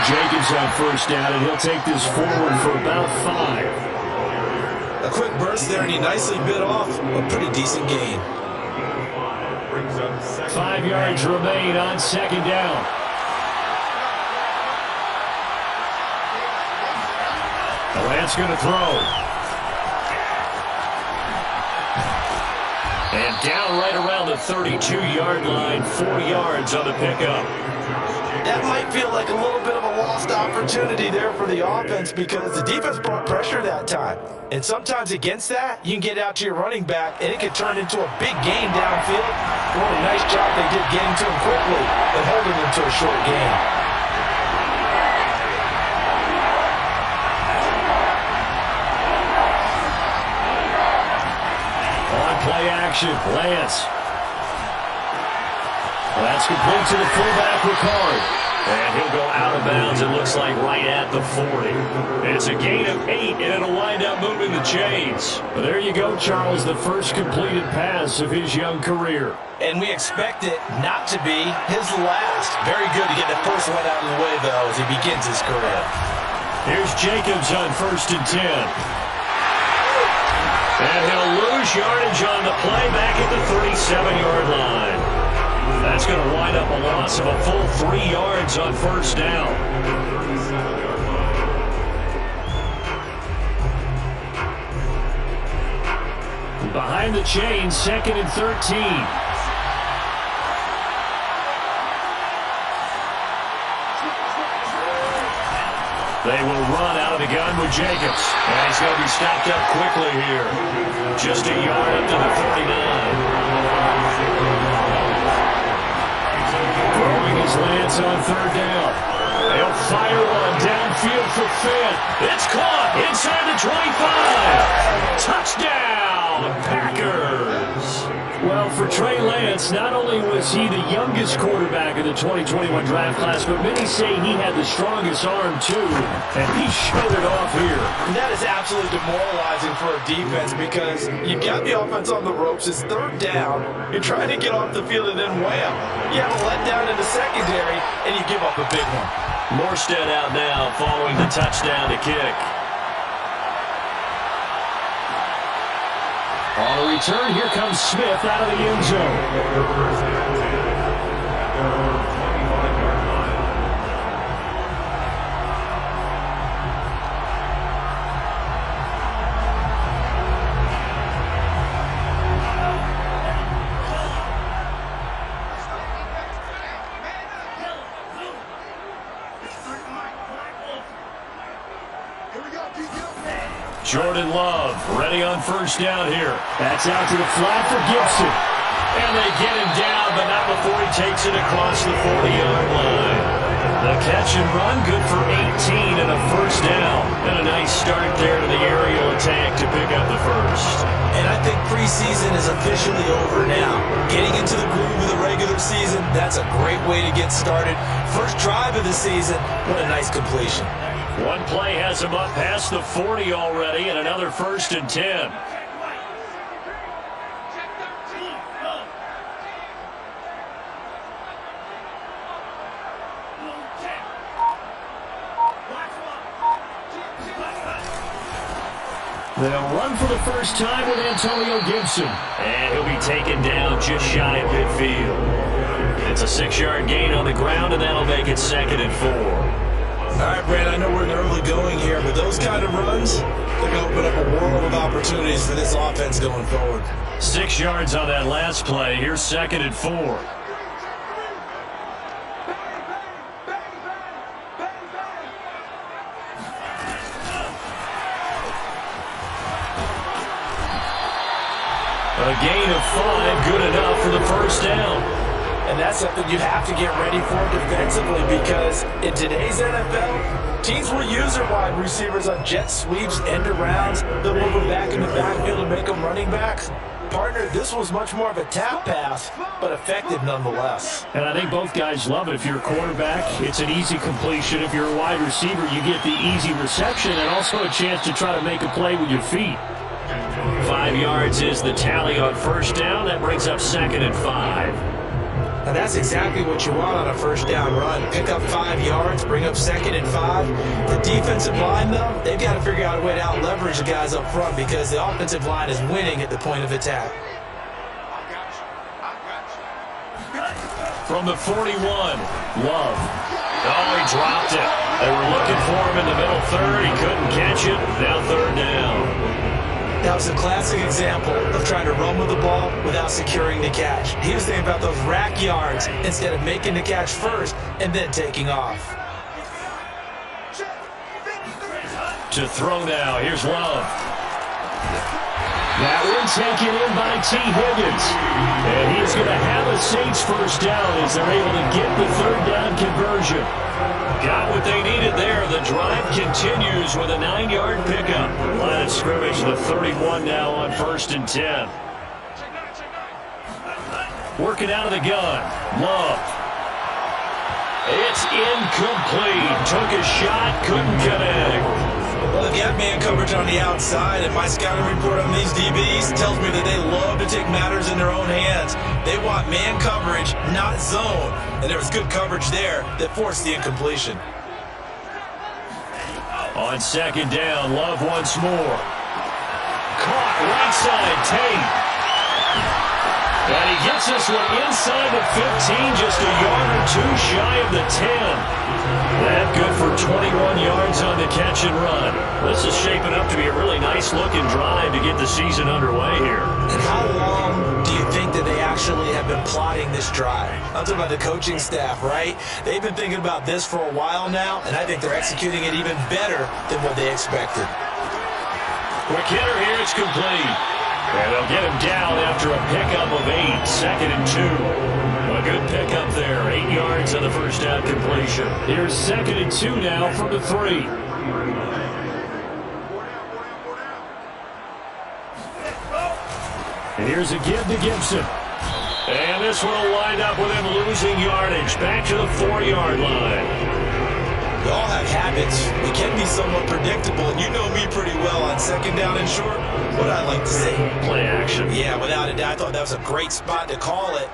Jacobs on first down, and he'll take this forward for about 5. A quick burst there, and he nicely bit off a pretty decent gain. 5 yards remain on second down. The Lance going to throw. And down right around the 32-yard line, 4 yards on the pickup. That might feel like a little bit of a lost opportunity there for the offense because the defense brought pressure that time. And sometimes against that, you can get out to your running back, and it can turn into a big gain downfield. What a nice job they did getting to him quickly and holding him to a short gain. On play action, Lance. That's complete to the fullback, Ricard. And he'll go out of bounds, it looks like, right at the 40. It's a gain of 8, and it'll wind up moving the chains. But there you go, Charles, the first completed pass of his young career. And we expect it not to be his last. Very good to get the first one out of the way, though, as he begins his career. Here's Jacobs on 1st and 10. And he'll lose yardage on the play back at the 37-yard line. That's going to wind up a loss of a full 3 yards on first down. Behind the chains, 2nd and 13. They will run out of the gun with Jacobs. And he's going to be stopped up quickly here. Just a yard up to the 39. Throwing his Lance on 3rd down. They'll fire one downfield for Finn. It's caught inside the 25. Touchdown, Packers. Well, for Trey Lance, not only was he the youngest quarterback in the 2021 draft class, but many say he had the strongest arm, too, and he showed it off here. And that is absolutely demoralizing for a defense because you've got the offense on the ropes. It's 3rd down. You're trying to get off the field and then wham. You have a letdown in the secondary, and you give up a big one. Morstead out now following the touchdown to kick. On the return, here comes Smith out of the end zone. Jordan Love ready on first down here. That's out to the flat for Gibson. And they get him down, but not before he takes it across the 40-yard line. The catch and run, good for 18 and a first down. And a nice start there to the aerial attack to pick up the first. And I think preseason is officially over now. Getting into the groove of the regular season, that's a great way to get started. First drive of the season, what a nice completion. One play has him up past the 40 already, and another 1st and 10. They'll run for the first time with Antonio Gibson. And he'll be taken down just shy of midfield. It's a 6-yard gain on the ground, and that'll make it 2nd and 4. All right, Brad, I know we're in early going here, but those kind of runs, they're going to open up a world of opportunities for this offense going forward. 6 yards on that last play. Here's 2nd and 4. A gain of 5, good enough for the first down. And that's something you have to get ready for defensively because in today's NFL, teams will use their wide receivers on jet sweeps, end arounds. They'll move them back in the backfield and make them running backs. Partner, this was much more of a tap pass, but effective nonetheless. And I think both guys love it. If you're a quarterback, it's an easy completion. If you're a wide receiver, you get the easy reception and also a chance to try to make a play with your feet. 5 yards is the tally on first down. That brings up 2nd and 5. And that's exactly what you want on a first down run. Pick up 5 yards, bring up 2nd and 5. The defensive line, though, they've got to figure out a way to out-leverage the guys up front because the offensive line is winning at the point of attack. From the 41, Love. Oh, he dropped it. They were looking for him in the middle third. He couldn't catch it. Now 3rd down. That was a classic example of trying to run with the ball without securing the catch. He was thinking about those rack yards instead of making the catch first and then taking off. To throw now, here's Love. That one taken in by T. Higgins. And he's going to have a Saints first down as they're able to get the 3rd down conversion. Got what they needed there. The drive continues with a 9-yard pickup. Line of scrimmage, the 31 now on 1st and 10. Working out of the gun. Love. It's incomplete. Took a shot, couldn't connect. Well, they've got man coverage on the outside, and my scouting report on these DBs tells me that they love to take matters in their own hands. They want man coverage, not zone. And there was good coverage there that forced the incompletion. On 2nd down, Love once more. Caught right side, Tate. And he gets this one inside the 15, just a yard or 2 shy of the 10. That good for 21 yards on the catch and run. This is shaping up to be a really nice-looking drive to get the season underway here. And how long do you think that they actually have been plotting this drive? I'm talking about the coaching staff, right? They've been thinking about this for a while now, and I think they're executing it even better than what they expected. Quick hitter here, it's complete. And they'll get him down after a pickup of 8, 2nd and 2. A good pickup there, 8 yards on the first down completion. Here's 2nd and 2 now from the 3. And here's a give to Gibson. And this one will wind up with him losing yardage. Back to the 4-yard line. We all have habits. We can be somewhat predictable, and you know me pretty well on 2nd down and short. What I like to say? Play action. Yeah, without a doubt, I thought that was a great spot to call it.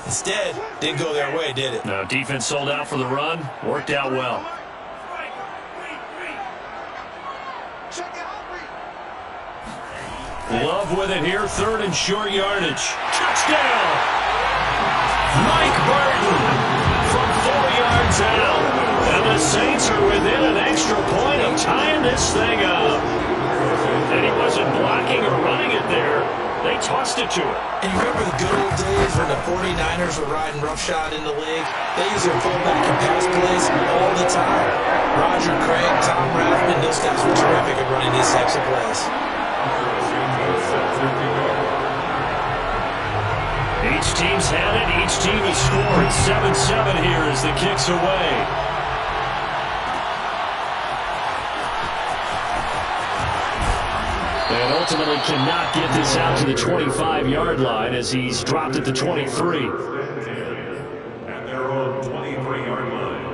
Instead, didn't go their way, did it? No, defense sold out for the run. Worked out well. Love with it here, 3rd and short yardage. Touchdown! Mike Burton from 4 yards out. And the Saints are within an extra point of tying this thing up. And he wasn't blocking or running it there. They tossed it to him. And you remember the good old days when the 49ers were riding roughshod in the league? They used their fullback and pass plays all the time. Roger Craig, Tom Rathman, those guys were terrific at running these types of plays. Each team's had it. Each team has scored. 7-7 here as the kick's away. And ultimately cannot get this out to the 25-yard line as he's dropped at the 23. And they're on 23-yard line.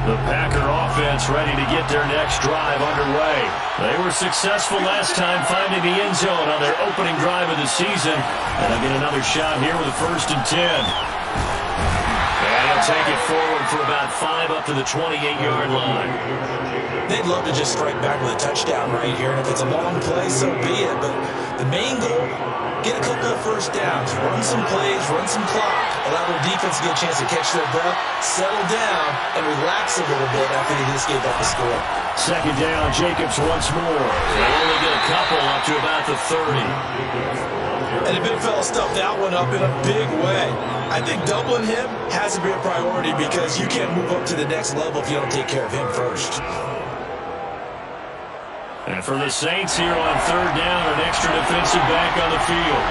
The Packer offense ready to get their next drive underway. They were successful last time finding the end zone on their opening drive of the season. And they'll get another shot here with a 1st and 10. And he'll take it forward for about 5 up to the 28-yard line. They'd love to just strike back with a touchdown right here, and if it's a long play, so be it. But the main goal, get a couple of first downs, run some plays, run some clock, allow their defense to get a chance to catch their breath, settle down, and relax a little bit after they just gave up a score. 2nd down, Jacobs once more. They only get a couple up to about the 30. And the big fella stuffed that one up in a big way. I think doubling him has to be a priority because you can't move up to the next level if you don't take care of him first. And for the Saints here on 3rd down, an extra defensive back on the field.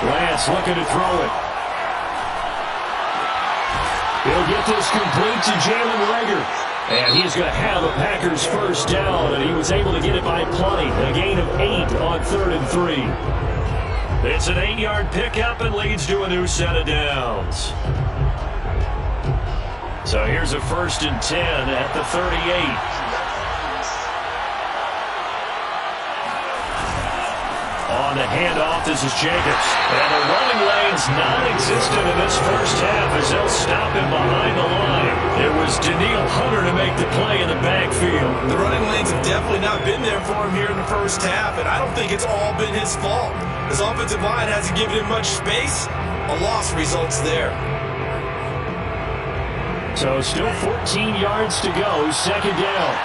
Lance looking to throw it. He'll get this complete to Jalen Reagor. And he's going to have a Packers first down, and he was able to get it by plenty. A gain of 8 on 3rd and 3. It's an 8-yard pickup and leads to a new set of downs. So here's a 1st and 10 at the 38. On the handoff, this is Jacobs. And the running lane's non-existent in this first half as they'll stop him behind the line. It was Daniil Hunter to make the play in the backfield. The running lanes have definitely not been there for him here in the first half, and I don't think it's all been his fault. His offensive line hasn't given him much space. A loss results there. So still 14 yards to go, 2nd down.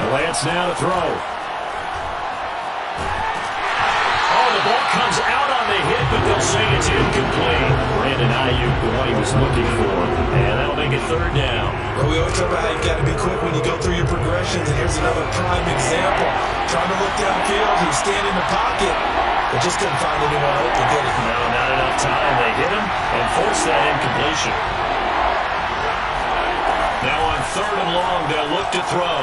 Lance now to throw. Oh, the ball comes out on the hit, but they'll say it's incomplete. Brandon Ayuk, the one he was looking for. And that'll make it 3rd down. Well, we always talk about how you've got to be quick when you go through your progressions, and here's another prime example. Trying to look downfield, he was standing in the pocket, but just couldn't find anyone open, did he? No, not enough time. They hit him and forced that incompletion. Now on 3rd and long, they'll look to throw.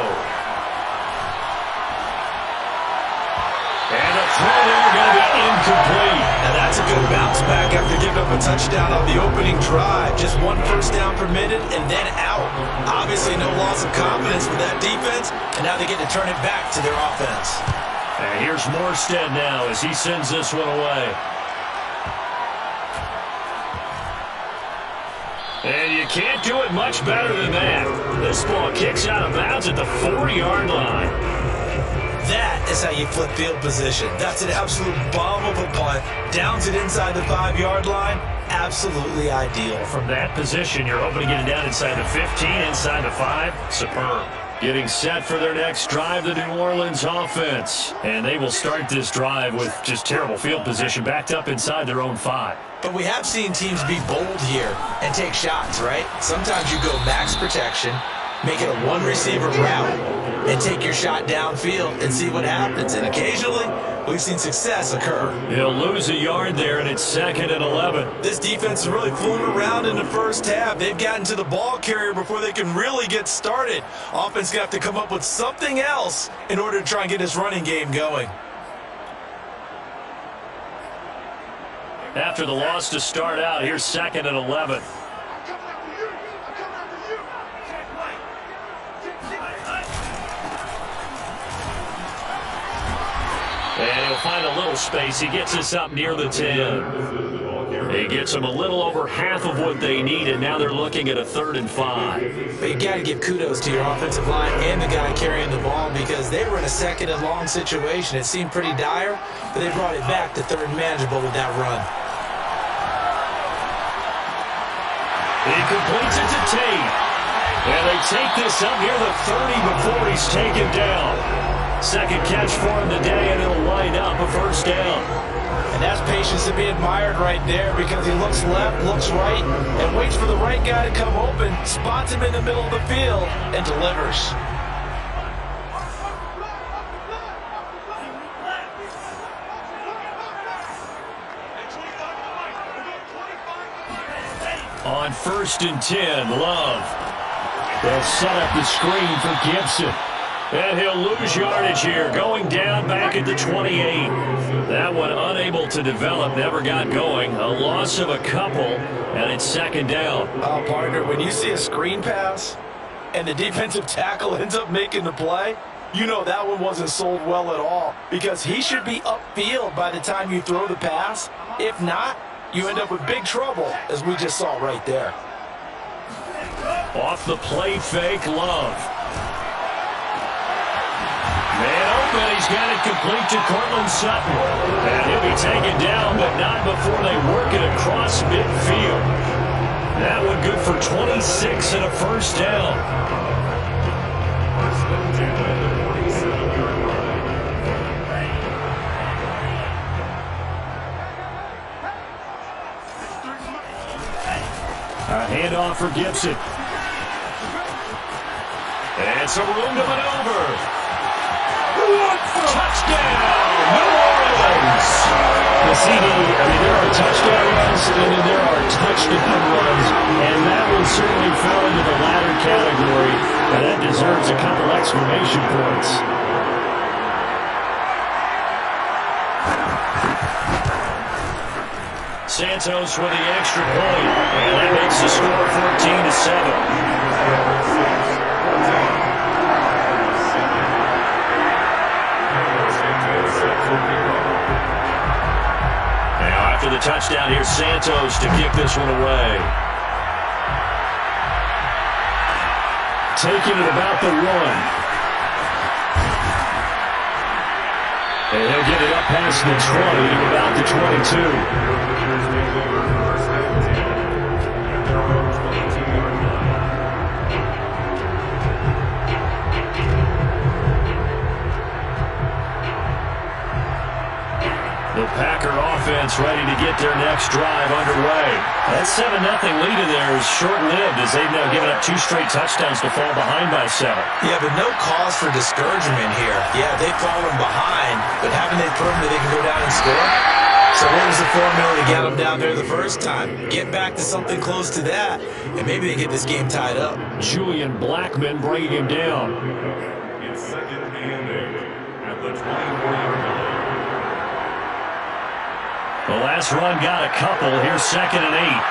And a throw there going to be incomplete. Now that's a good bounce back after giving up a touchdown on the opening drive. Just 1 first down permitted and then out. Obviously no loss of confidence with that defense, and now they get to turn it back to their offense. And here's Morstead now as he sends this one away. And you can't do it much better than that. This ball kicks out of bounds at the 40-yard line. That is how you flip field position. That's an absolute bomb of a punt. Downs it inside the 5-yard line. Absolutely ideal. From that position, you're hoping to get it down inside the 15, inside the 5. Superb. Getting set for their next drive, the New Orleans offense. And they will start this drive with just terrible field position, backed up inside their own 5. But we have seen teams be bold here and take shots, right? Sometimes you go max protection, make it a 1-receiver route, and take your shot downfield and see what happens. And occasionally, we've seen success occur. He'll lose a yard there, and it's 2nd and 11. This defense is really fooling around in the first half. They've gotten to the ball carrier before they can really get started. Offense going to have to come up with something else in order to try and get this running game going. After the loss to start out, here's 2nd and 11. And he'll find a little space. He gets us up near the 10. He gets them a little over half of what they need, and now they're looking at a 3rd and 5. But you got to give kudos to your offensive line and the guy carrying the ball because they were in a 2nd and long situation. It seemed pretty dire, but they brought it back to 3rd and manageable with that run. He completes it to Tate. And they take this up near the 30 before he's taken down. 2nd catch for him today, and it'll wind up a 1st down. And that's patience to be admired right there because he looks left, looks right, and waits for the right guy to come open, spots him in the middle of the field, and delivers. On 1st and 10, Love. They'll set up the screen for Gibson. And he'll lose yardage here, going down back at the 28. That one unable to develop, never got going. A loss of a couple, and it's 2nd down. Oh, partner, when you see a screen pass and the defensive tackle ends up making the play, you know that one wasn't sold well at all because he should be upfield by the time you throw the pass. If not, you end up with big trouble, as we just saw right there. Off the play fake, Love. Man open, he's got it complete to Cortland Sutton. And he'll be taken down, but not before they work it across midfield. That one good for 26 and a 1st down. A handoff for Gibson. And some room to maneuver. Touchdown, New Orleans! The CD, there are touchdown runs and then there are touchdown runs, and that one certainly fell into the latter category, and that deserves a couple exclamation points. Santos with the extra point, and that makes the score 14-7. After the touchdown, here's Santos to kick this one away. Taking it about the 1. And he'll get it up past the 20 to about the 22. The Packer offense ready to get their next drive underway. That 7-0 lead in there is short-lived as they've now given up 2 straight touchdowns to fall behind by 7. Yeah, but no cause for discouragement here. Yeah, they've fallen behind, but haven't they proven that they can go down and score? So what was the formula to get them down there the first time? Get back to something close to that, and maybe they get this game tied up. Julian Blackman bringing him down. It's 2nd and 8 at the 24-yard line. The last run got a couple. Here's 2nd and 8.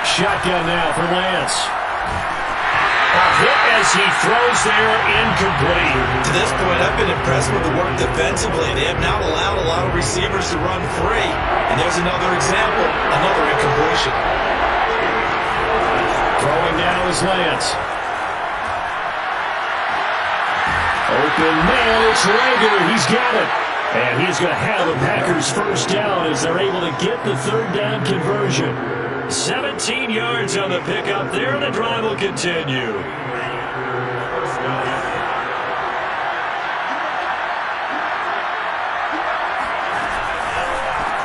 Shotgun now for Lance. A hit as he throws there, incomplete. To this point, I've been impressed with the work defensively. They have not allowed a lot of receivers to run free. And there's another example, another incompletion. Throwing now is Lance. Open man, it's Rager. He's got it. And he's going to have the Packers first down as they're able to get the 3rd down conversion. 17 yards on the pickup there, and the drive will continue.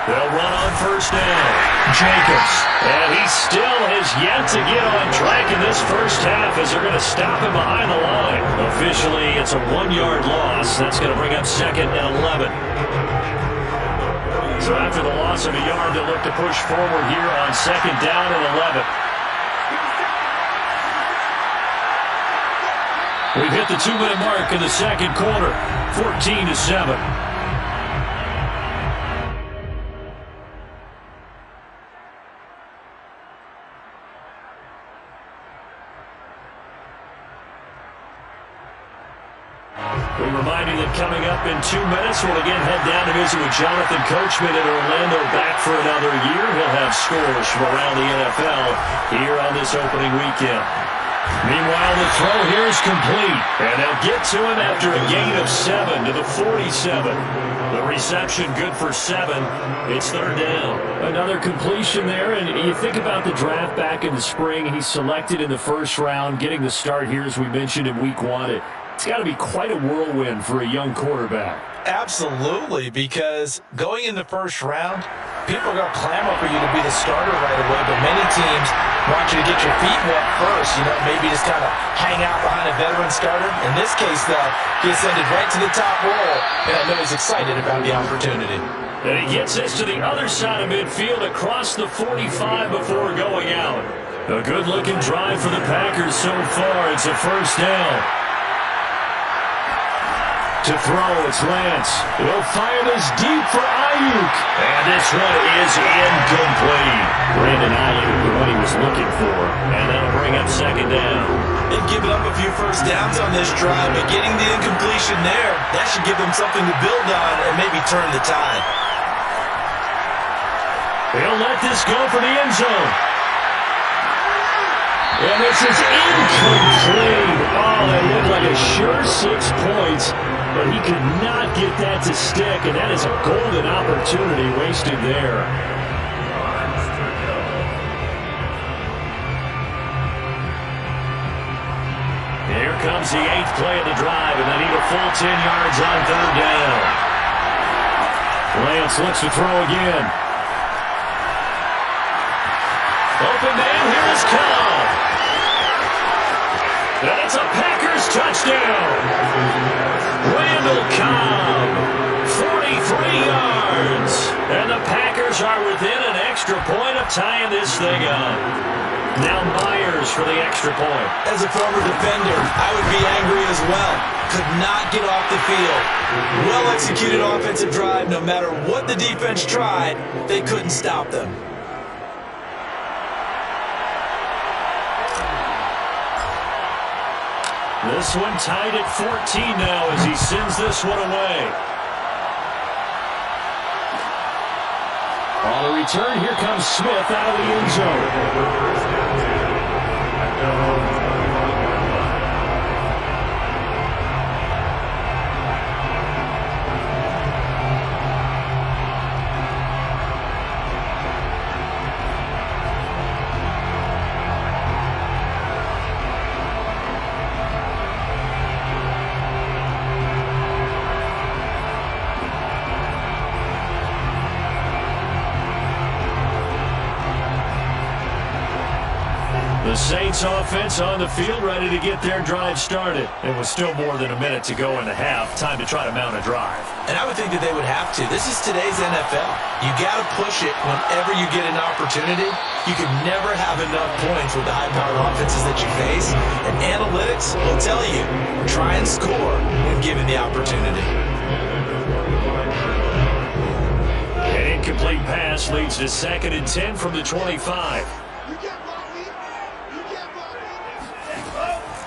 They'll run on first down. Jacobs. And he still has yet to get on track in this first half as they're going to stop him behind the line. Officially, it's a 1-yard loss. That's going to bring up 2nd and 11. So after the loss of a yard, they'll look to push forward here on 2nd down and 11. We've hit the 2-minute mark in the second quarter. 14-7. We remind you that coming up in 2 minutes, we'll again head down to visit with Jonathan Coachman in Orlando, back for another year. He'll have scores from around the NFL here on this opening weekend. Meanwhile, the throw here is complete, and they'll get to him after a gain of 7 to the 47. The reception good for 7. It's 3rd down. Another completion there, and you think about the draft back in the spring. He's selected in the 1st round, getting the start here, as we mentioned, in week 1. It's got to be quite a whirlwind for a young quarterback. Absolutely, because going in the 1st round, people are going to clamor for you to be the starter right away, but many teams want you to get your feet wet first, maybe just kind of hang out behind a veteran starter. In this case, though, he ascended right to the top role, and I know he's excited about the opportunity. And he gets this to the other side of midfield across the 45 before going out. A good-looking drive for the Packers so far. It's a 1st down. To throw, it's Lance. He'll fire this deep for Ayuk. And this one is incomplete. Brandon Ayuk, the one he was looking for. And that'll bring up 2nd down. They've given up a few 1st downs on this drive, but getting the incompletion there, that should give them something to build on and maybe turn the tide. He'll let this go for the end zone. And this is incomplete. Oh, it looked like a sure 6 points, but he could not get that to stick, and that is a golden opportunity wasted there. Here comes the 8th play of the drive, and they need a full 10 yards on 3rd down. Lance looks to throw again. Open man, here is Cobb. And it's a Packers touchdown. Randall Cobb, 43 yards. And the Packers are within an extra point up tying this thing up. Now Myers for the extra point. As a former defender, I would be angry as well. Could not get off the field. Well-executed offensive drive. No matter what the defense tried, they couldn't stop them. This one tied at 14 now as he sends this one away. On the return, here comes Smith out of the end zone. The Saints offense on the field, ready to get their drive started. It was still more than a minute to go in the half. Time to try to mount a drive. And I would think that they would have to. This is today's NFL. You got to push it whenever you get an opportunity. You can never have enough points with the high-powered offenses that you face. And analytics will tell you, try and score when given the opportunity. An incomplete pass leads to 2nd and 10 from the 25.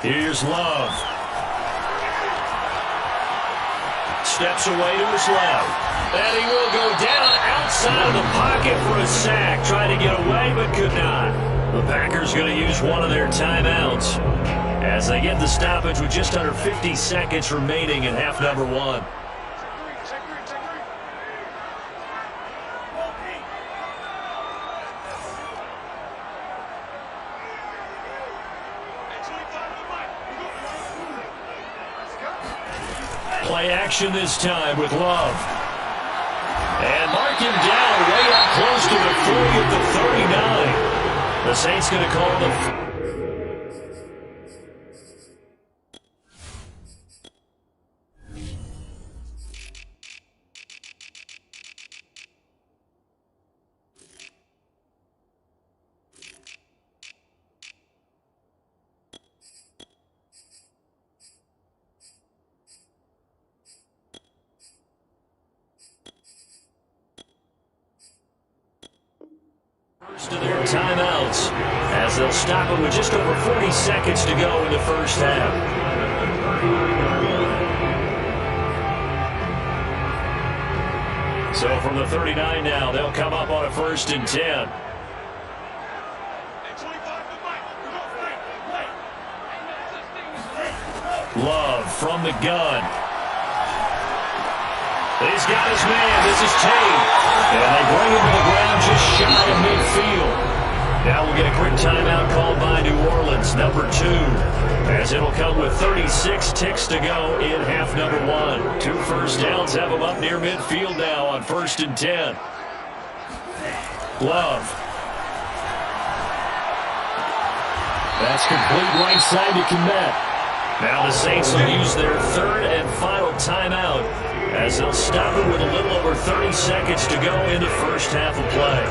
Here's Love. Steps away to his left. And he will go down outside of the pocket for a sack. Tried to get away, but could not. The Packers going to use one of their timeouts as they get the stoppage with just under 50 seconds remaining in half number 1. Play action this time with Love. And mark him down way up close to the 40 at the 39. The Saints going to call the... First of their timeouts as they'll stop it with just over 40 seconds to go in the first half. So from the 39 now, they'll come up on a 1st and 10. Love from the gun. He's got his man. This is Tate. And they bring him to the ground just shy of midfield. Now we'll get a quick timeout called by New Orleans, number 2, as it'll come with 36 ticks to go in half number 1. 2 first downs have them up near midfield now on 1st and 10. Love. That's complete right side to Kmet. Now the Saints will use their 3rd and final timeout as they'll stop it with a little over 30 seconds to go in the first half of play.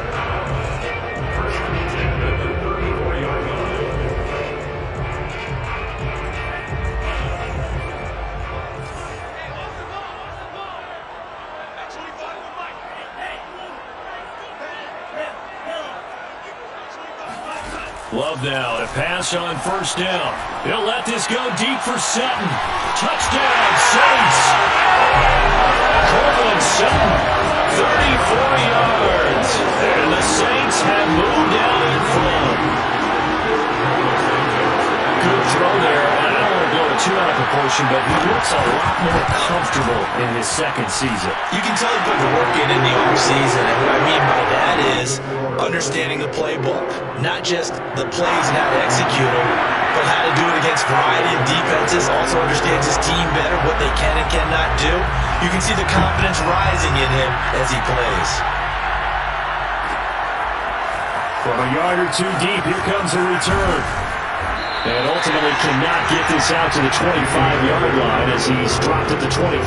Love now to pass on 1st down. He'll let this go deep for Sutton. Touchdown, Saints! Courtland Sutton, 34 yards. And the Saints have moved out in front. Good throw there. And I don't want to blow it too out of proportion, but he looks a lot more comfortable in his 2nd season. You can tell he put the work in the offseason, and what I mean by that is understanding the playbook. Not just the plays and how to execute them, but how to do it against a variety of defenses. Also understands his team better, what they can and cannot do. You can see the confidence rising in him as he plays. From a yard or 2 deep, here comes a return. And ultimately cannot get this out to the 25-yard line as he's dropped at the 23.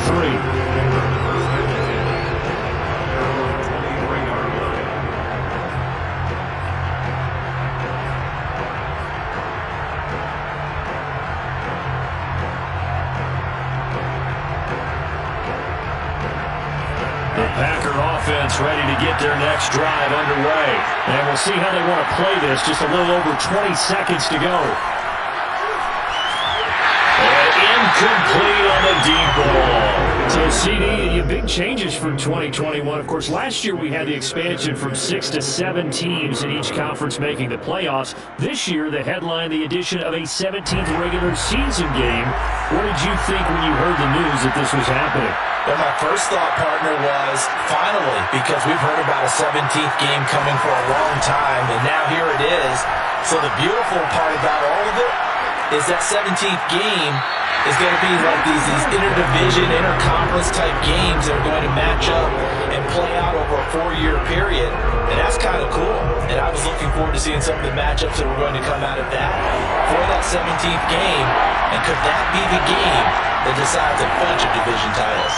offense ready to get their next drive underway. And we'll see how they want to play this. Just a little over 20 seconds to go. And incomplete on the deep ball. So, CD, big changes for 2021. Of course, last year we had the expansion from 6 to 7 teams in each conference making the playoffs. This year, the headline, the addition of a 17th regular season game. What did you think when you heard the news that this was happening? Well, my first thought, partner, was finally, because we've heard about a 17th game coming for a long time, and now here it is. So the beautiful part about all of it is that 17th game is going to be like these interdivision, interconference type games that are going to match up and play out over a 4-year period. And that's kind of cool. And I was looking forward to seeing some of the matchups that were going to come out of that for that 17th game. And could that be the game that decides a bunch of division titles?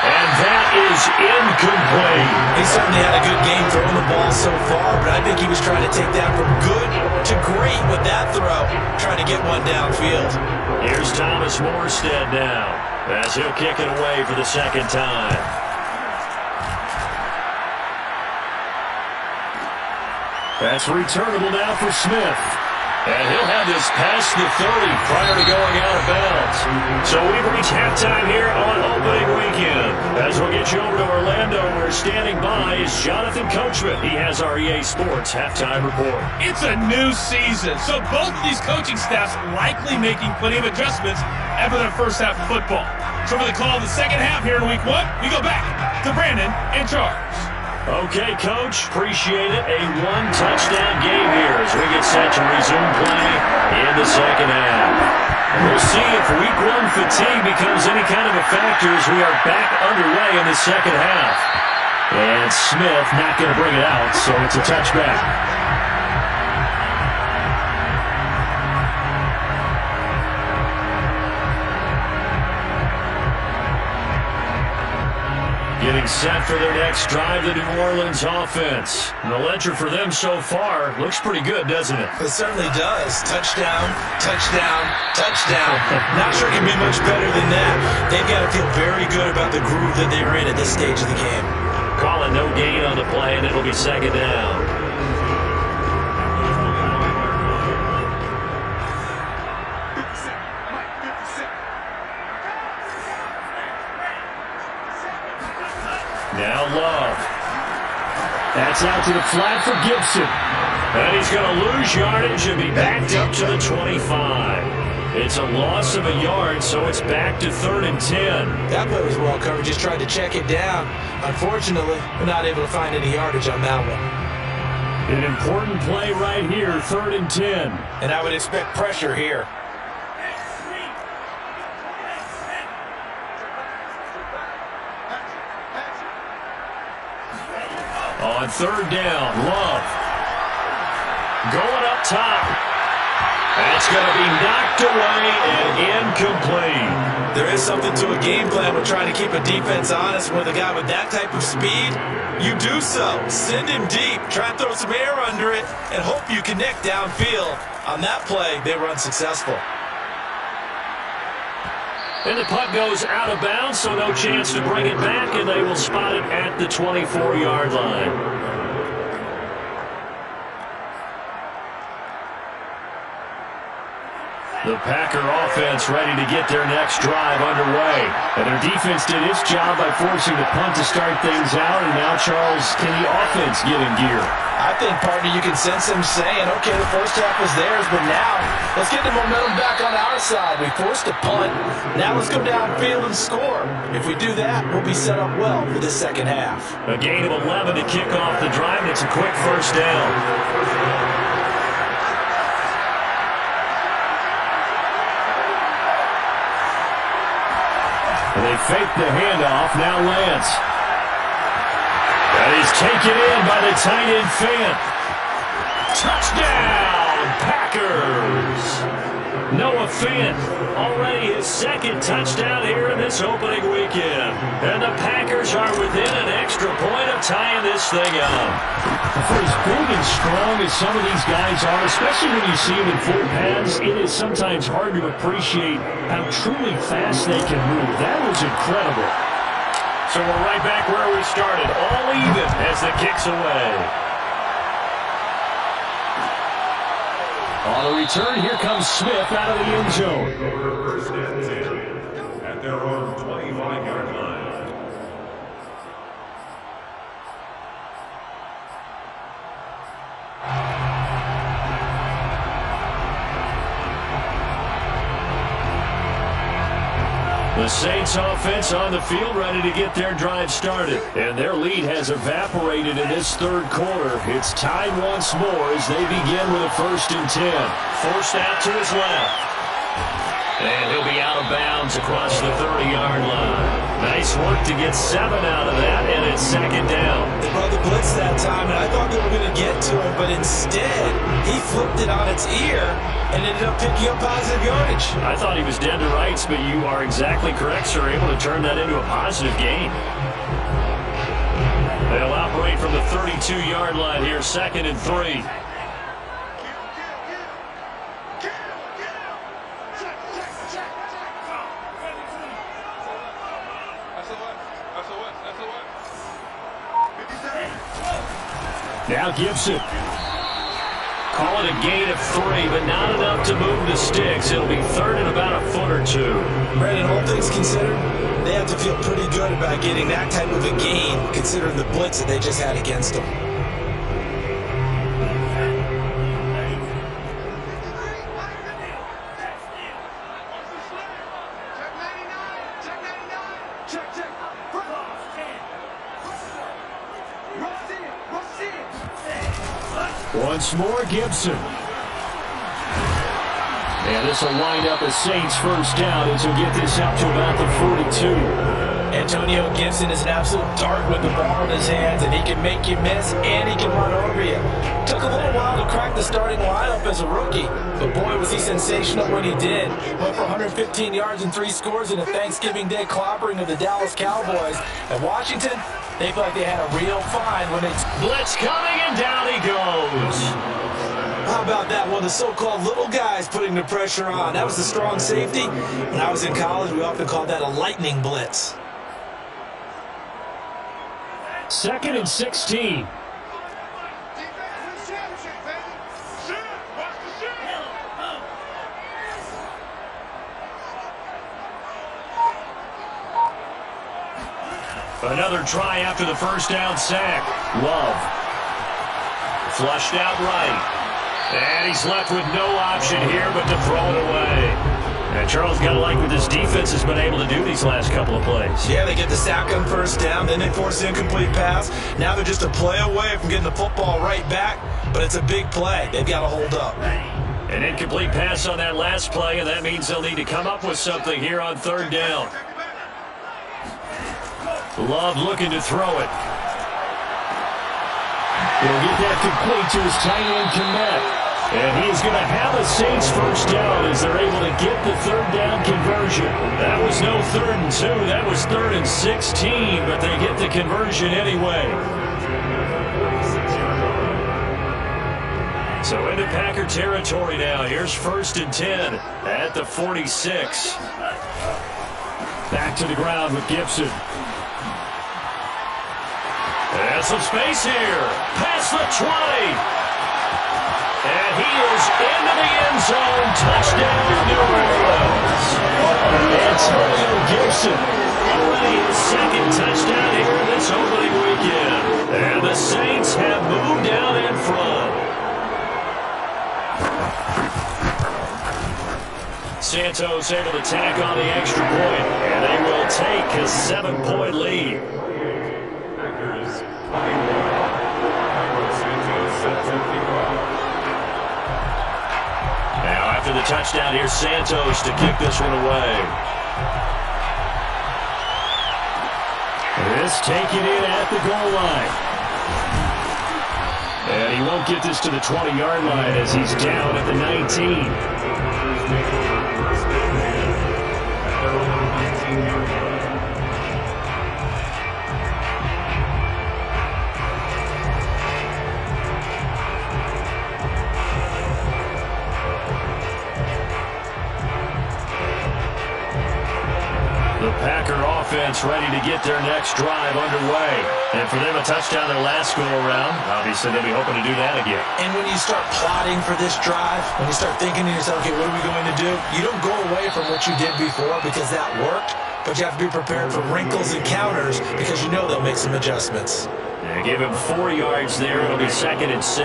And that is incomplete. He certainly had a good game throwing the ball so far, but I think he was trying to take that from good to great with that throw, trying to get one downfield. Here's Thomas Morstead now, as he'll kick it away for the second time. That's returnable now for Smith. And he'll have this past the 30 prior to going out of bounds. So we've reached halftime here on opening weekend. As we'll get you over to Orlando, where standing by is Jonathan Coachman. He has our EA Sports halftime report. It's a new season, so both of these coaching staffs likely making plenty of adjustments after their first half of football. So for the call of the second half here in week 1, we go back to Brandon in charge. Okay, Coach, appreciate it. A one-touchdown game here as we get set to resume play in the second half. We'll see if week 1 fatigue becomes any kind of a factor as we are back underway in the second half. And Smith not going to bring it out, so it's a touchback. Getting set for their next drive, the New Orleans offense. And the ledger for them so far looks pretty good, doesn't it? It certainly does. Touchdown, touchdown, touchdown. Not sure it can be much better than that. They've got to feel very good about the groove that they're in at this stage of the game. Calling no gain on the play, and it'll be second down. Now Love. That's out to the flat for Gibson. And he's going to lose yardage and be backed up to the 25. It's a loss of a yard, so it's back to 3rd and 10. That play was well covered. Just tried to check it down. Unfortunately, we're not able to find any yardage on that one. An important play right here, 3rd and 10. And I would expect pressure here. On 3rd down, Love. Going up top. That's going to be knocked away and incomplete. There is something to a game plan with trying to keep a defense honest. With a guy with that type of speed, you do so. Send him deep. Try and throw some air under it and hope you connect downfield. On that play, they were unsuccessful. And the punt goes out of bounds, so no chance to bring it back, and they will spot it at the 24-yard line. The Packer offense ready to get their next drive underway. And their defense did its job by forcing the punt to start things out, and now, Charles, can the offense get in gear? I think, partner, you can sense them saying, okay, the first half was theirs, but now let's get the momentum back on our side. We forced a punt. Now let's go downfield and score. If we do that, we'll be set up well for this second half. A gain of 11 to kick off the drive, and it's a quick first down. And they fake the handoff. Now Lance. And he's taken in by the tight end Fant. Touchdown, Packers. Noah Fant, already his second touchdown here in this opening weekend. And the Packers are within an extra point of tying this thing up. For as big and strong as some of these guys are, especially when you see them in full pads, it is sometimes hard to appreciate how truly fast they can move. That was incredible. So we're right back where we started, all even as the kick's away. On the return, here comes Smith out of the end zone. First and 10 at their own 25-yard line. The Saints offense on the field ready to get their drive started. And their lead has evaporated in this third quarter. It's tied once more as they begin with a 1st and 10. Forced out to his left. And he'll be out of bounds across the 30-yard line. Nice work to get 7 out of that, and it's 2nd down. They brought the blitz that time, and I thought they were going to get to it, but instead, he flipped it on its ear and ended up picking up positive yardage. I thought he was dead to rights, but you are exactly correct, sir. Able to turn that into a positive gain. They'll operate from the 32-yard line here, 2nd and 3. Now Gibson. Call it a gain of 3, but not enough to move the sticks. It'll be 3rd and about a foot or 2. Brandon, all things considered, they have to feel pretty good about getting that type of a gain, considering the blitz that they just had against them. Once more, Gibson. And this will wind up a Saints 1st down as he'll get this out to about the 42. Antonio Gibson is an absolute dart with the ball in his hands, and he can make you miss, and he can run over you. Took a little while to crack the starting lineup as a rookie, but boy, was he sensational when he did. Went for 115 yards and 3 scores in a Thanksgiving Day clobbering of the Dallas Cowboys. At Washington, they felt like they had a real find when they... Blitz coming, and down he goes. How about that? One of the so-called little guys putting the pressure on. That was the strong safety. When I was in college, we often called that a lightning blitz. 2nd and 16. Another try after the 1st down sack. Love. Flushed out right. And he's left with no option here but to throw it away. And Charles got to like what this defense has been able to do these last couple of plays. Yeah, they get the sack on 1st down, then they force the incomplete pass. Now they're just a play away from getting the football right back, but it's a big play. They've got to hold up. An incomplete pass on that last play, and that means they'll need to come up with something here on 3rd down. Love looking to throw it. He'll get that complete to his tight end Kmet. And he's going to have a Saints 1st down as they're able to get the 3rd down conversion. That was no 3rd and 2. That was 3rd and 16, but they get the conversion anyway. So into Packer territory now. Here's 1st and 10 at the 46. Back to the ground with Gibson. And some space here. Past the 20. And he is into the end zone. Touchdown, New Orleans. Antonio Gibson already his 2nd touchdown here this opening weekend. And the Saints have moved down in front. Santos able to tack on the extra point, and they will take a 7-point lead. Packers 21. Santos set to kick off. Now after the touchdown, here's Santos to kick this one away. This taken in at the goal line. And he won't get this to the 20-yard line as he's down at the 19. The Packer offense offense ready to get their next drive underway. And for them, a touchdown their last go-around. Obviously, they'll be hoping to do that again. And when you start plotting for this drive, when you start thinking to yourself, okay, what are we going to do? You don't go away from what you did before because that worked, but you have to be prepared for wrinkles and counters because you know they'll make some adjustments. They give him 4 yards there. It'll be 2nd and 6.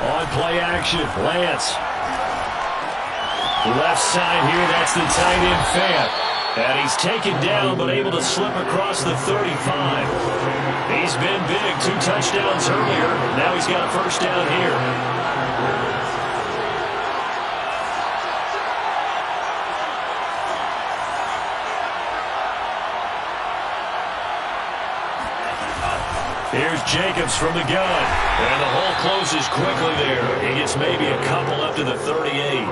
On play action, Lance. Left side here, that's the tight end Fant. And he's taken down, but able to slip across the 35. He's been big, 2 touchdowns earlier. Now he's got a first down here. Here's Jacobs from the gun. And the hole closes quickly there. He gets maybe a couple up to the 38.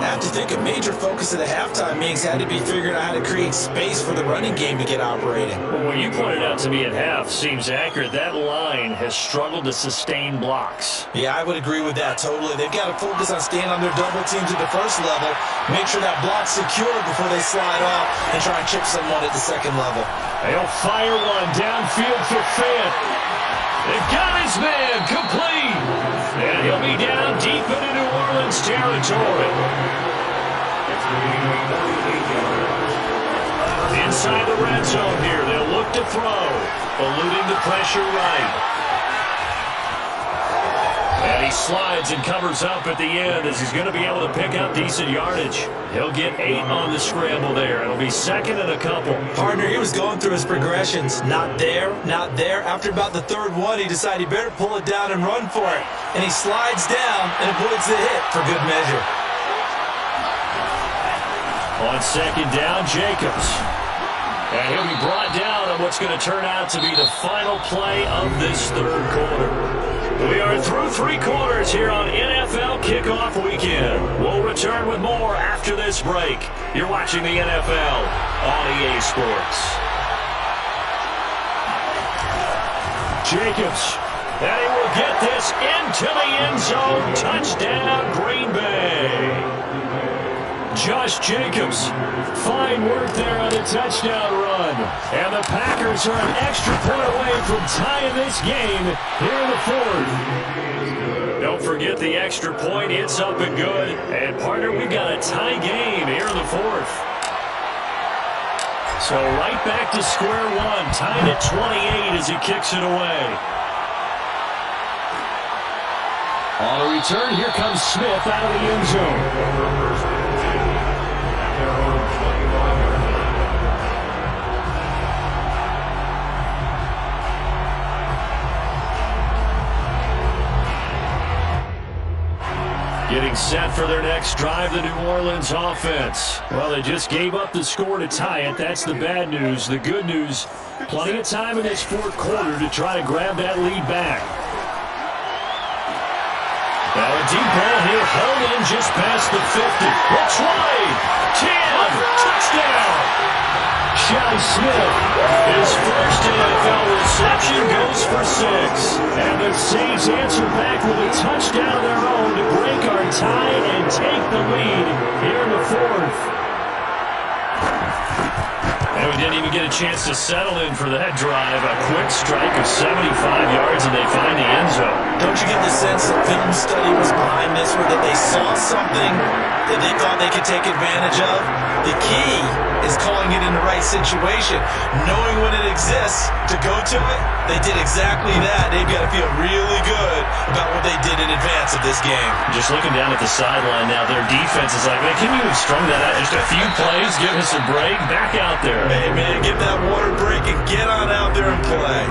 I have to think a major focus of the halftime meetings had to be figuring out how to create space for the running game to get operating. Well, what you pointed out to me at half seems accurate. That line has struggled to sustain blocks. Yeah, I would agree with that totally. They've got to focus on staying on their double teams at the first level, make sure that block's secure before they slide off and try and chip someone at the second level. They'll fire one downfield for Fant. They've got his man complete. And he'll be down deep into New Orleans territory. Inside the red zone here, they'll look to throw, eluding the pressure right. And he slides and covers up at the end as he's going to be able to pick up decent yardage. He'll get 8 on the scramble there. It'll be 2nd and a couple. Partner, he was going through his progressions. Not there, not there. After about the 3rd one, he decided he better pull it down and run for it. And he slides down and avoids the hit for good measure. On 2nd down, Jacobs. And he'll be brought down on what's going to turn out to be the final play of this 3rd quarter. We are through 3 quarters here on NFL Kickoff Weekend. We'll return with more after this break. You're watching the NFL on EA Sports. Jacobs, and he will get this into the end zone. Touchdown, Green Bay. Josh Jacobs, fine work there on a touchdown run. And the Packers are an extra point away from tying this game here in the 4th. Don't forget the extra point. It's up and good. And, partner, we've got a tie game here in the 4th. So right back to square one, tied at 28 as he kicks it away. On a return, here comes Smith out of the end zone. Getting set for their next drive, the New Orleans offense. Well, they just gave up the score to tie it. That's the bad news. The good news, plenty of time in this 4th quarter to try to grab that lead back. Now a deep ball here, held in just past the 50. Looks wide. 10. Touchdown. Shi Smith, his first NFL reception, goes for 6. And the Saints answer back with a touchdown of their own to break our tie and take the lead here in the 4th. And we didn't even get a chance to settle in for that drive. A quick strike of 75 yards, and they find the end zone. Don't you get the sense that film study was behind this, or that they saw something that they thought they could take advantage of? The key is calling it in the right situation, knowing when it exists to go to it. They did exactly that. They've got to feel really good about what they did in advance of this game. Just looking down at the sideline now, their defense is like, man, can you have strung that out just a few plays? Give us a break. Back out there. Hey, man, get that water break and get on out there and play.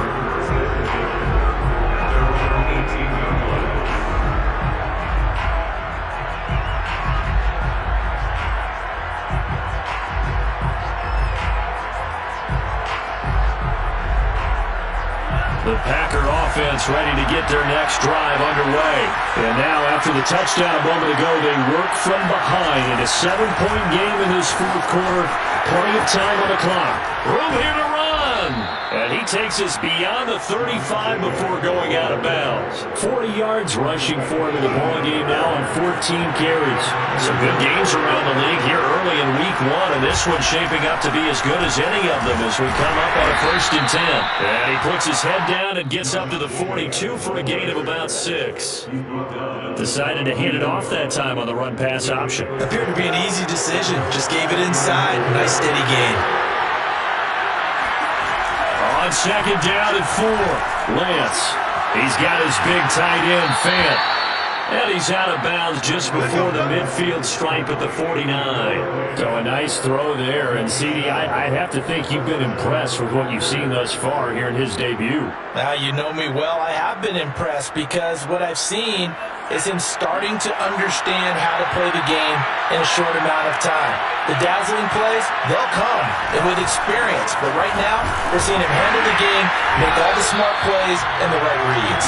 The Packer offense ready to get their next drive underway. And now, after the touchdown a moment ago, they work from behind in a 7-point game in this fourth quarter. Plenty of time on the clock. Room here to run. And he takes us beyond the 35 before going out of bounds. 40 yards rushing for him in the ball game now on 14 carries. Some good games around the league here early in week 1, and this one's shaping up to be as good as any of them as we come up on a 1st and 10. And he puts his head down and gets up to the 42 for a gain of about 6. Decided to hand it off that time on the run-pass option. Appeared to be an easy decision. Just gave it inside. Nice steady gain. On 2nd down and 4, Lance. He's got his big tight end, Fant. And he's out of bounds just before the midfield stripe at the 49. So a nice throw there. And, CD, I'd have to think you've been impressed with what you've seen thus far here in his debut. Now, you know me well. I have been impressed because what I've seen is him starting to understand how to play the game in a short amount of time. The dazzling plays, they'll come and with experience. But right now, we're seeing him handle the game, make all the smart plays, and the right reads.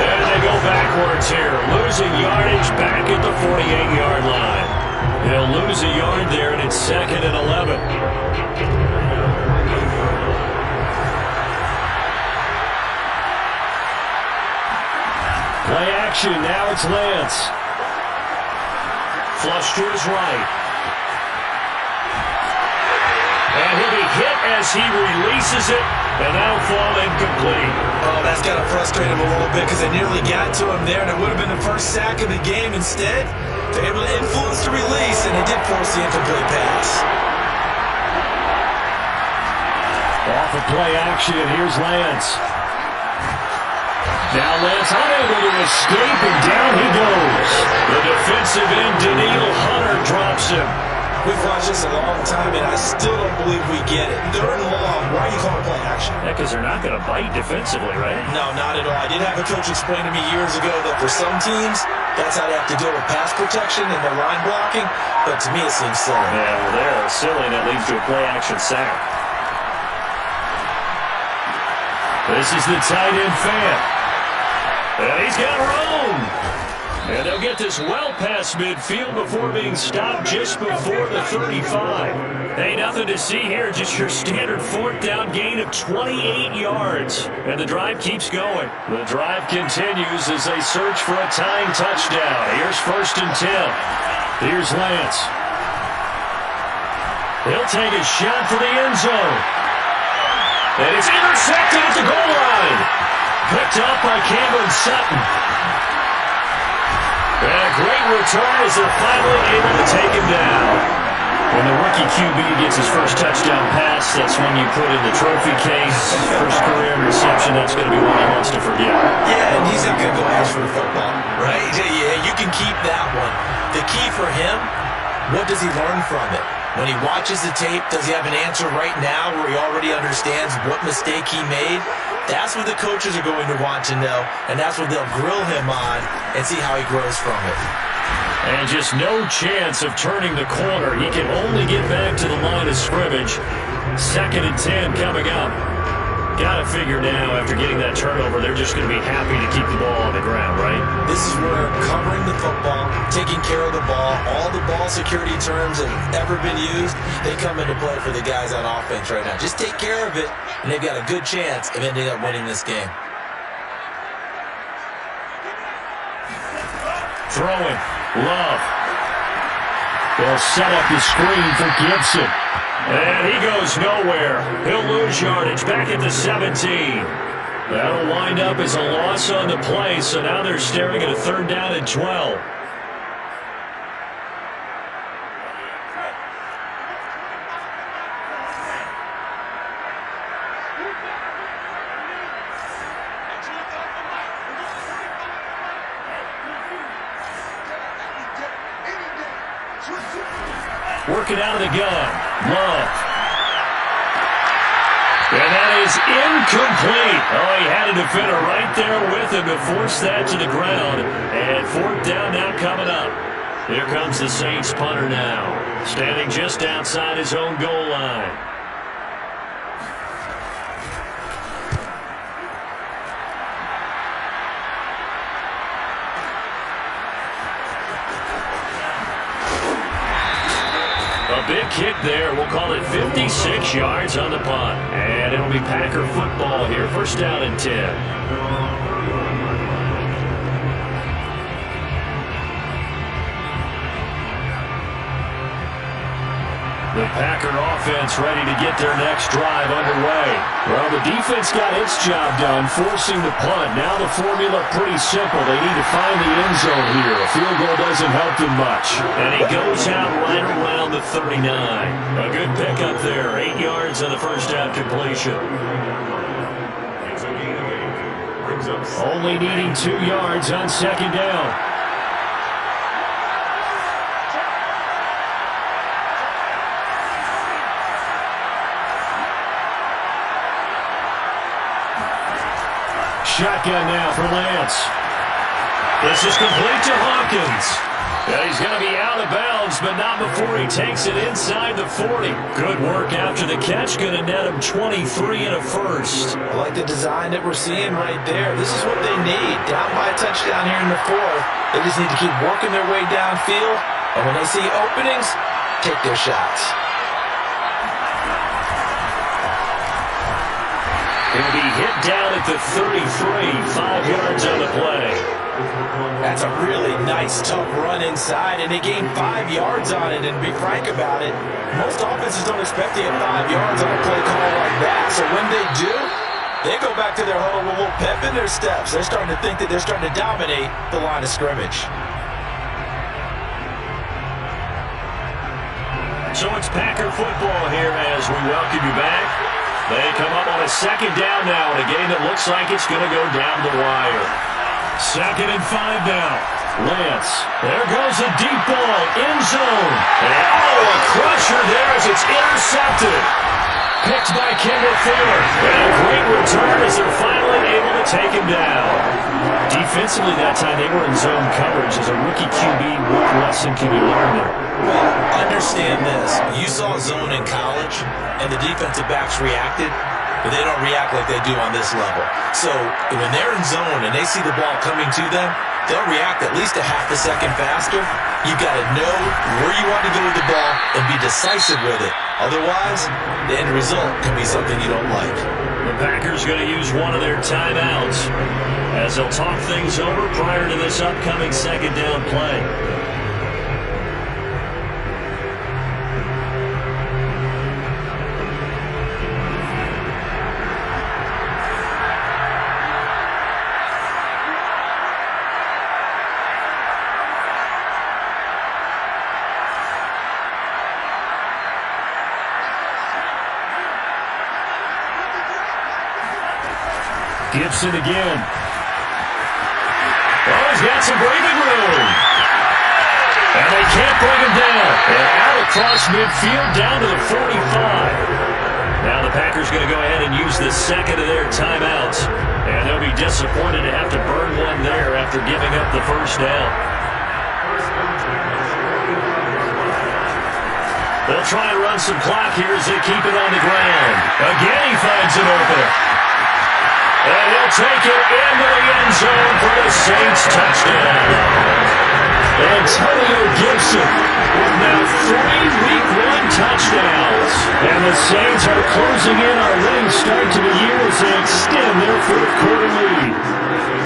And they go backwards here, losing yardage back at the 48-yard line. They'll lose a yard there, and it's 2nd and 11. Play action, now it's Lance. Flush to his right. And he'll be hit as he releases it, and that'll fall incomplete. Oh, that's got to frustrate him a little bit because they nearly got to him there, and it would have been the first sack of the game. Instead, they're able to influence the release, and they did force the incomplete pass. Off of play action, here's Lance. Now Lance unable to escape, and down he goes. The defensive end, Daniil Hunter, drops him. We've watched this a long time, and I still don't believe we get it. 3rd and long. Why are you calling play action? Yeah, because they're not going to bite defensively, right? No, not at all. I did have a coach explain to me years ago that for some teams, that's how they have to deal with pass protection and their line blocking. But to me, it seems silly. Yeah, well, they're silly, and that leads to a play-action sack. This is the tight end, Fant. And he's got room. And they'll get this well past midfield before being stopped just before the 35. Hey, nothing to see here, just your standard 4th down gain of 28 yards. And the drive keeps going. The drive continues as they search for a tying touchdown. Here's 1st and 10. Here's Lance. He'll take a shot for the end zone. And it's intercepted at the goal line. Picked up by Cameron Sutton. And a great return as they're finally able to take him down. When the rookie QB gets his first touchdown pass, that's when you put in the trophy case. First career reception, that's going to be one he wants to forget. Yeah, and he's not going to go ask for the football, right? Yeah, you can keep that one. The key for him, what does he learn from it? When he watches the tape, does he have an answer right now where he already understands what mistake he made? That's what the coaches are going to want to know, and that's what they'll grill him on and see how he grows from it. And just no chance of turning the corner. He can only get back to the line of scrimmage. 2nd and 10 coming up. Got to figure now, after getting that turnover, they're just going to be happy to keep the ball on the ground, right? This is where covering the football, taking care of the ball, all the ball security terms that have ever been used, they come into play for the guys on offense right now. Just take care of it, and they've got a good chance of ending up winning this game. Throwing. Love. They'll set up the screen for Gibson. And he goes nowhere. He'll lose yardage back at the 17. That'll wind up as a loss on the play, so now they're staring at a 3rd down and 12. Working out of the gun. Love. And that is incomplete. Oh, he had a defender right there with him to force that to the ground. And 4th down now coming up. Here comes the Saints punter now, standing just outside his own goal line. onside kick there. We'll call it 56 yards on the punt. And it'll be Packer football here. First down and 10. The Packer offense ready to get their next drive underway. Well, the defense got its job done, forcing the punt. Now the formula pretty simple. They need to find the end zone here. A field goal doesn't help them much. And he goes out right around the 39. A good pickup there. 8 yards on the first down completion. Only needing 2 yards on second down. Shotgun now for Lance. This is complete to Hawkins. Yeah, he's going to be out of bounds, but not before he takes it inside the 40. Good work after the catch. Going to net him 23 and a first. I like the design that we're seeing right there. This is what they need. Down by a touchdown here in the fourth. They just need to keep working their way downfield. And when they see openings, take their shots. He'll be hit down at the 33, 5 yards on the play. That's a really nice, tough run inside, and they gained 5 yards on it. And to be frank about it, most offenses don't expect to get 5 yards on a play call like that. So when they do, they go back to their huddle with a little pep in their steps. They're starting to think that they're starting to dominate the line of scrimmage. So it's Packer football here as we welcome you back. They come up on a second down now in a game that looks like it's going to go down the wire. 2nd and 5 now. Lance. There goes a deep ball. End zone. And a crusher there as it's intercepted. Picked by Kendall Fuller. And a great return as they're finally able to take him down. Defensively that time they were in zone coverage as a rookie QB. What lesson can you learn there? Well, understand this. You saw zone in college, and the defensive backs reacted, but they don't react like they do on this level. So when they're in zone and they see the ball coming to them, they'll react at least a half a second faster. You've got to know where you want to go with the ball and be decisive with it. Otherwise, the end result can be something you don't like. The Packers going to use one of their timeouts as they'll talk things over prior to this upcoming second down play. Gibson again. Oh, he's got some breathing room. And they can't bring him down. And out across midfield down to the 45. Now the Packers going to go ahead and use the second of their timeouts. And they'll be disappointed to have to burn one there after giving up the first down. They'll try and run some clock here as they keep it on the ground. Again he finds an opener. And he'll take it into the end zone for the Saints touchdown. Antonio Gibson with now 3 Week 1 touchdowns. And the Saints are closing in on a winning start to the year as they extend their fourth quarter lead.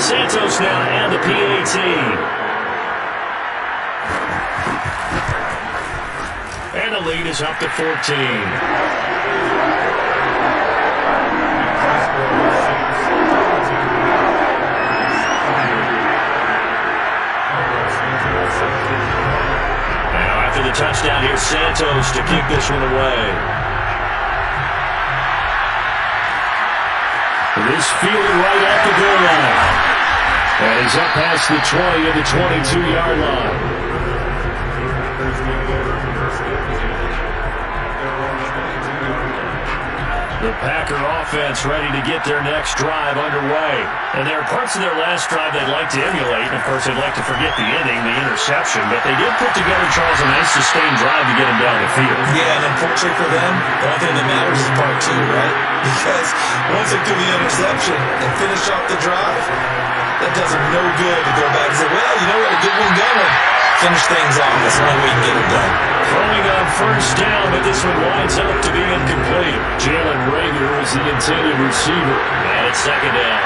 Santos now and the PAT. And the lead is up to 14. The touchdown here, Santos to kick this one away. This fielder right at the goal line. And he's up past the 20 of the 22-yard line. The Packer offense ready to get their next drive underway. And there are parts of their last drive they'd like to emulate. And of course, they'd like to forget the ending, the interception. But they did put together, Charles, a nice sustained drive to get them down the field. Yeah, and unfortunately for them, the only thing that matters is part 2, right? Because once they do the interception and finish off the drive, that does them no good to go back and say, well, you know what, a good one going. finish things off. That's the only way you can get it done. Throwing on first down, but this one winds up to be incomplete. Jalen Rager is the intended receiver. And it's second down.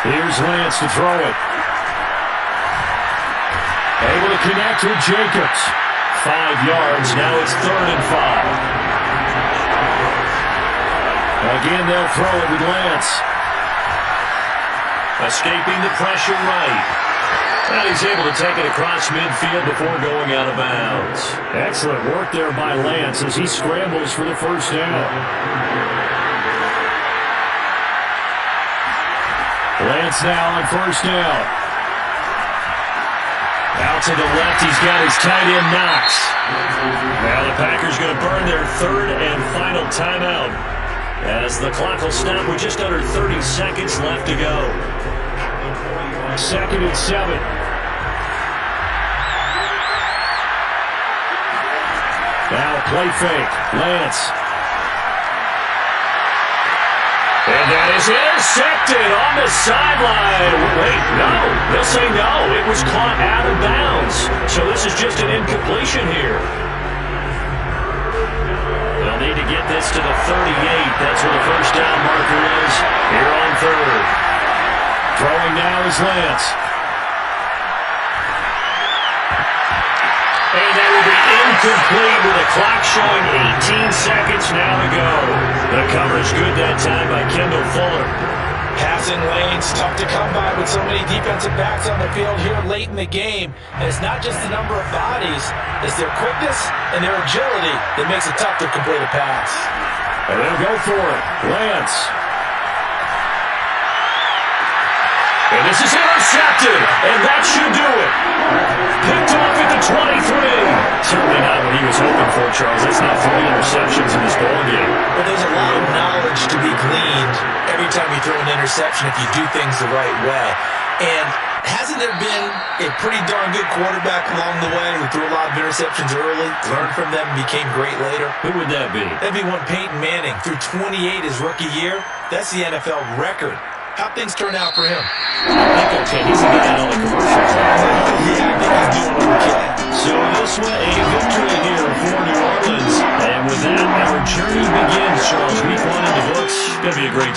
Here's Lance to throw it. Able to connect with Jacobs. 5 yards. Now it's 3rd and 5. Again, they'll throw it with Lance. Escaping the pressure right. And he's able to take it across midfield before going out of bounds. Excellent work there by Lance as he scrambles for the first down. Lance now on first down. Out to the left, he's got his tight end Knox. Now the Packers going to burn their 3rd and final timeout as the clock will stop with just under 30 seconds left to go. 2nd and 7. Now play fake. Lance. And that is intercepted on the sideline. Wait, no. They'll say no. It was caught out of bounds. So this is just an incompletion here. They'll need to get this to the 38. That's where the first down marker is here on 3rd. Throwing now is Lance. And that will be incomplete with the clock showing 18 seconds now to go. The coverage good that time by Kendall Fuller. Passing lanes, tough to come by with so many defensive backs on the field here late in the game. And it's not just the number of bodies, it's their quickness and their agility that makes it tough to complete a pass. And they'll go for it. Lance. And this is intercepted, and that should do it. Picked off at the 23. Certainly not what he was hoping for, Charles. That's not 3 interceptions in this ballgame. But there's a lot of knowledge to be gleaned every time you throw an interception if you do things the right way. And hasn't there been a pretty darn good quarterback along the way who threw a lot of interceptions early, learned from them, and became great later? Who would that be? That'd be one Peyton Manning. Threw 28 his rookie year. That's the NFL record. How'd things turn out for him? I think okay. He's the guy in all the commercials. Yeah, I think he's doing okay. So this one, a victory here for New Orleans. And with that, our journey begins, Charles. Week 1 in the books. It's going to be a great